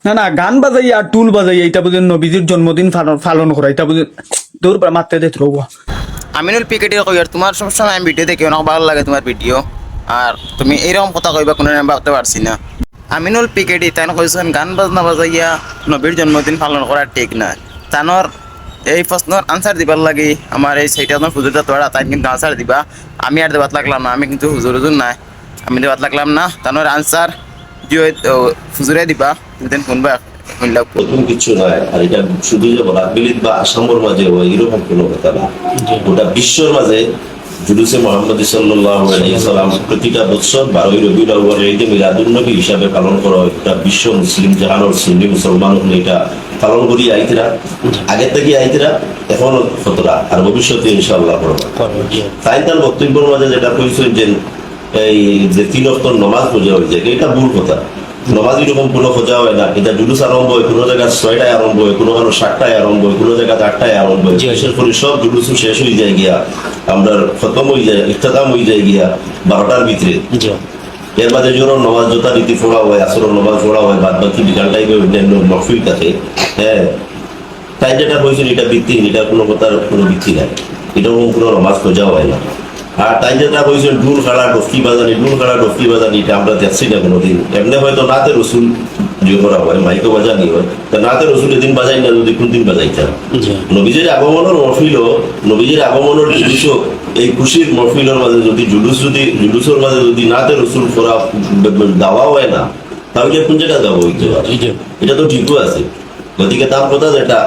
না না, গান বাজাই আর টুল বাজাই এটা বুঝেন নবীজির জন্মদিন পালন করা এটা বুঝেন দূর মারতে দে রোগ। আমিনুল পিকেটি কই আর তোমার সবসময় আমি ভিডিও দেখি অনেক ভালো লাগে তোমার ভিডিও, আর তুমি এইরকম কথা কইবা কোনো আমি ভাবতে পারছি না। আমিনুল পিকেটি তাই কইছেন গান বাজনা বাজাইয়া নবীর জন্মদিন পালন করা ঠিক না। তানোর এই প্রশ্নের আনসার দিবার লাগি আমার এই সেইটা তোমার হুজুরটা তোরা তাই কিন্তু আনসার দিবা, আমি আর দেবাত লাগলাম না, আমি কিন্তু হুজুর হুজুর নাই, আমি দেবাত লাগলাম না। তানোর আনসার হুজুরে দিবা, তুমি শুনবা শুনলাম। প্রথম কিছু নয়, আর এটা শুধু যে রাতবিলিত বা আসামের মাঝে হয় এরকম কোনো কথা না। গোটা বিশ্বর মাঝে জুলুসে মোহাম্মদ সাল্লাল্লাহু আলাইহি সাল্লাম প্রতিটা বছর 12ই রবিউল আউয়ালের ঈদে মিলাদুন নবী হিসাবে পালন করা হয়। এটা বিশ্ব মুসলিম জাহানোর সুন্নি মুসলমান এটা পালন করি আইতরা, আগের থেকে আইতরা, এখন কতটা আর ভবিষ্যতে ইনশাআল্লাহ করবা। তাই তার বক্তব্যের মাঝে যেটা কইছেন যে এই যে 3 ওয়াক্ত নামাজ পড়া হয়ে যায়, এটা ভুল কথা। নামাজ এরকম কোনো খোঁজা হয় না। এটা জুলুস আরম্ভ হয় কোনো জায়গায় 6টায় আরম্ভ হয়, কোনো মানুষ 7টায় আরম্ভ হয়, কোনো জায়গায় 8টায় আরম্ভ হয়। বিশেষ করে সব জুলুস শেষ হয়ে যায় গিয়া আমরা খতম হয়ে যায়, ইখতিতাম হয়ে যায় গিয়া 12টার ভিতরে। এর বাদে যখন নামাজ যথারীতি পড়া হয়, আসরের নামাজ পড়া হয়, বাদ বাকি বিকাল টাইমে অন্যান্য মহফিল থাকে। হ্যাঁ, তাই যেটা হয়েছিল এটা ভিত্তিহীন, এটা কোনো কথার কোনো ভিত্তি নাই, এরকম কোনো নামাজ খোঁজা হয় না। আর তাই যেটা হয়েছে ডুল খাড়া ডফকি বাজানি, ডুল খাড়া ডফকি বাজানি, এটা আমরা দেখছি না কোনোদিন। এমনি হয়তো নাতে রসুল যে করা হয়, মাইকে বাজানি হয়, তা নাতে রসুল এদিন বাজাই না, যদি কোন দিন বাজাইতাম। নবীজির আগমনের মহফিল, নবীজির আগমনের জুলুস, এই খুশির মহফিলের মাঝে যদি জুলুসের মাঝে যদি নাতে রসুল করা দেওয়া হয় না, তাহলে কোন জায়গায় যাবো? এটা তো ঠিকও আছে। গতিকে তার কথা যেটা,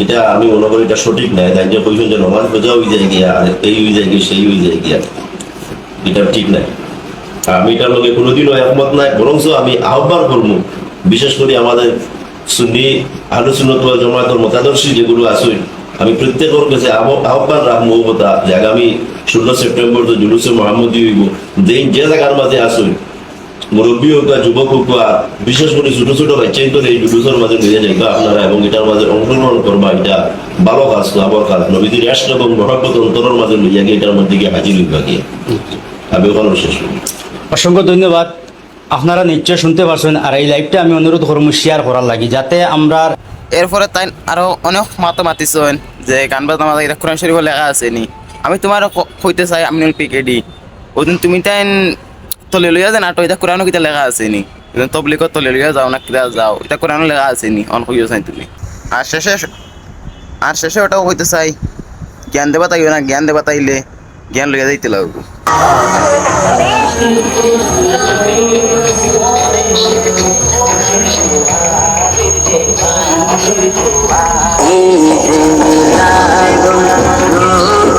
এটা আমি মনে করি এটা সঠিক নাই। তাই যে কইছেন যে নমাজ বোঝা হয়ে যায় গিয়া, আর এই হয়ে যায় গিয়া, সেই হয়ে যায় গিয়া, এটা ঠিক নাই। আমি এটার লগে কোনোদিনও একমত নাই। বরং আমি আহ্বান করবো, বিশেষ করে আমাদের সুন্নি আহলে সুন্নাত ওয়াল জামাতের মতাদর্শী যেগুলো আছে, আমি প্রত্যেকের কাছে আহ্বান রাখবো কথা যে আগামী 16 সেপ্টেম্বর তো জুলুসে মোহাম্মদী হইব। যে জায়গার মাঝে আসুন, মুরব্বী হোক বা যুবক হোক বা বিশেষ করে ছোট ছোট বাচ্চাই তো এই জুলুসের মাঝে নিয়ে যাইবা আপনারা, এবং এটার মাঝে অংশগ্রহণ করবা। এটা ভালো কাজ, লাভর কাজ। নবীদের রাষ্ট্র এবং মহাব্বত অন্তরের মাঝে লইয়া গিয়ে এটার মধ্যে গিয়ে হাজির হইবা গিয়ে। আমি ওখানে শেষ করি। অসংখ্য ধন্যবাদ। আপনারা নিশ্চয় শুনতে পারছেন, আর এই লাইভটা আমি অনুরোধ করবো শেয়ার করার লাগি, যাতে আমরা এরপরে তাই আরো অনেক মাতিছেন যে গান বাজনা মাঝে এটা কোরআন শরীফ লেখা আছে নি। আমি তোমার কইতে চাই আমিনুল পিকেডি, ওদিন তুমি তাই তলে লইয়া যান, আটো এটা কোরআনও কিতা লেখা আছে নি, তবলিগত তলে লইয়া যাও না কিতা যাও, এটা কোরআনও লেখা আছে নি, অন কইও চাই তুমি। আর শেষে ওটাও কইতে চাই, জ্ঞান দেবা তাইও না, জ্ঞান দেবা তাইলে জ্ঞান লইয়া যাইতে লাগবো।